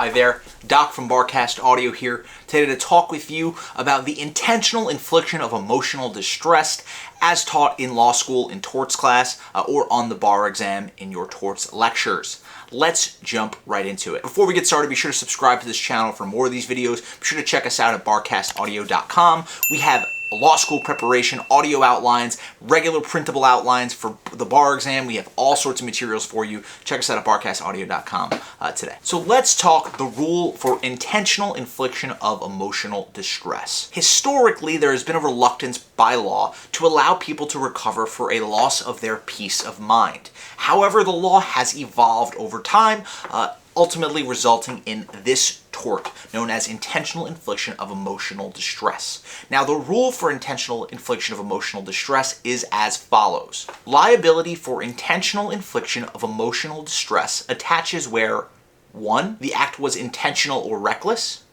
Hi there, Doc from Barcast Audio here, today to talk with you about the intentional infliction of emotional distress as taught in law school in torts class or on the bar exam in your torts lectures. Let's jump right into it. Before we get started, be sure to subscribe to this channel for more of these videos. Be sure to check us out at barcastaudio.com. We have law school preparation, audio outlines, regular printable outlines for the bar exam. We have all sorts of materials for you. Check us out at barcastaudio.com today. So let's talk the rule for intentional infliction of emotional distress. Historically, there has been a reluctance by law to allow people to recover for a loss of their peace of mind. However, the law has evolved over time, ultimately resulting in this tort known as intentional infliction of emotional distress. Now, the rule for intentional infliction of emotional distress is as follows. Liability for intentional infliction of emotional distress attaches where 1. The act was intentional or reckless.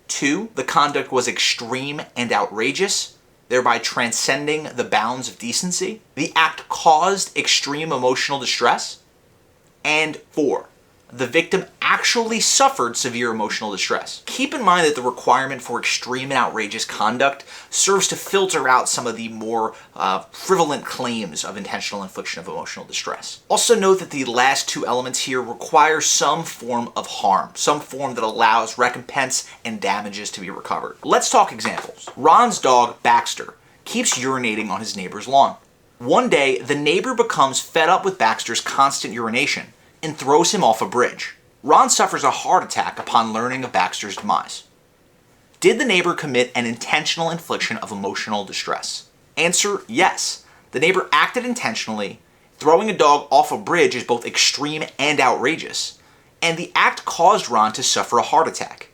2. The conduct was extreme and outrageous, thereby transcending the bounds of decency. The act caused extreme emotional distress. And 4. The victim actually suffered severe emotional distress. Keep in mind that the requirement for extreme and outrageous conduct serves to filter out some of the more frivolous claims of intentional infliction of emotional distress. Also note that the last two elements here require some form of harm, some form that allows recompense and damages to be recovered. Let's talk examples. Ron's dog, Baxter, keeps urinating on his neighbor's lawn. One day, the neighbor becomes fed up with Baxter's constant urination and throws him off a bridge. Ron suffers a heart attack upon learning of Baxter's demise. Did the neighbor commit an intentional infliction of emotional distress? Answer, yes. The neighbor acted intentionally. Throwing a dog off a bridge is both extreme and outrageous, and the act caused Ron to suffer a heart attack.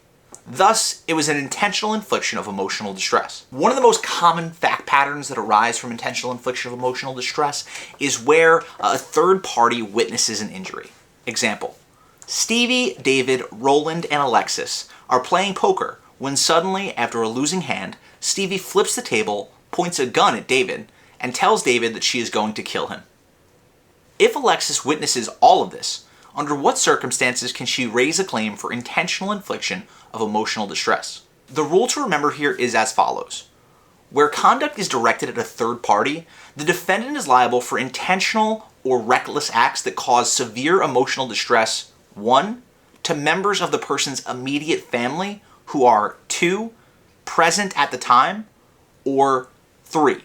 Thus, it was an intentional infliction of emotional distress. One of the most common fact patterns that arise from intentional infliction of emotional distress is where a third party witnesses an injury. Example, Stevie, David, Roland, and Alexis are playing poker when suddenly, after a losing hand, Stevie flips the table, points a gun at David, and tells David that she is going to kill him. If Alexis witnesses all of this, under what circumstances can she raise a claim for intentional infliction of emotional distress? The rule to remember here is as follows. Where conduct is directed at a third party, the defendant is liable for intentional or reckless acts that cause severe emotional distress, 1. to members of the person's immediate family who are 2. present at the time, or 3.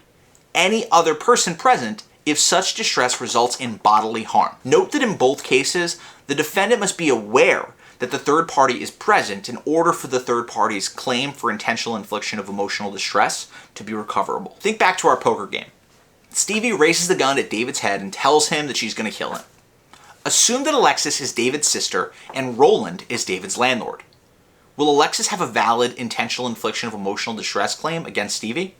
any other person present if such distress results in bodily harm. Note that in both cases, the defendant must be aware that the third party is present in order for the third party's claim for intentional infliction of emotional distress to be recoverable. Think back to our poker game. Stevie raises the gun at David's head and tells him that she's going to kill him. Assume that Alexis is David's sister and Roland is David's landlord. Will Alexis have a valid intentional infliction of emotional distress claim against Stevie?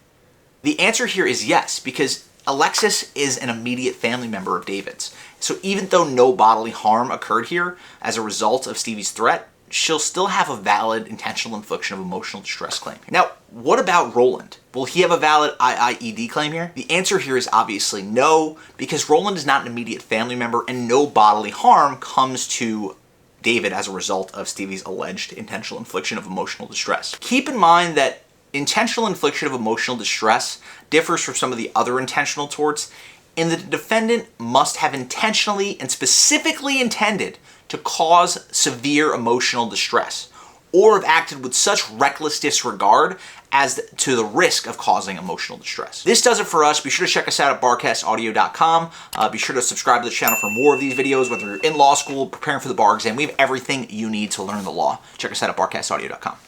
The answer here is yes, because Alexis is an immediate family member of David's. So even though no bodily harm occurred here as a result of Stevie's threat, she'll still have a valid intentional infliction of emotional distress claim. Now, what about Roland? Will he have a valid IIED claim here? The answer here is obviously no, because Roland is not an immediate family member and no bodily harm comes to David as a result of Stevie's alleged intentional infliction of emotional distress. Keep in mind that intentional infliction of emotional distress differs from some of the other intentional torts in that the defendant must have intentionally and specifically intended to cause severe emotional distress or have acted with such reckless disregard as to the risk of causing emotional distress. This does it for us. Be sure to check us out at barcastaudio.com. Be sure to subscribe to the channel for more of these videos, whether you're in law school, preparing for the bar exam. We have everything you need to learn the law. Check us out at barcastaudio.com.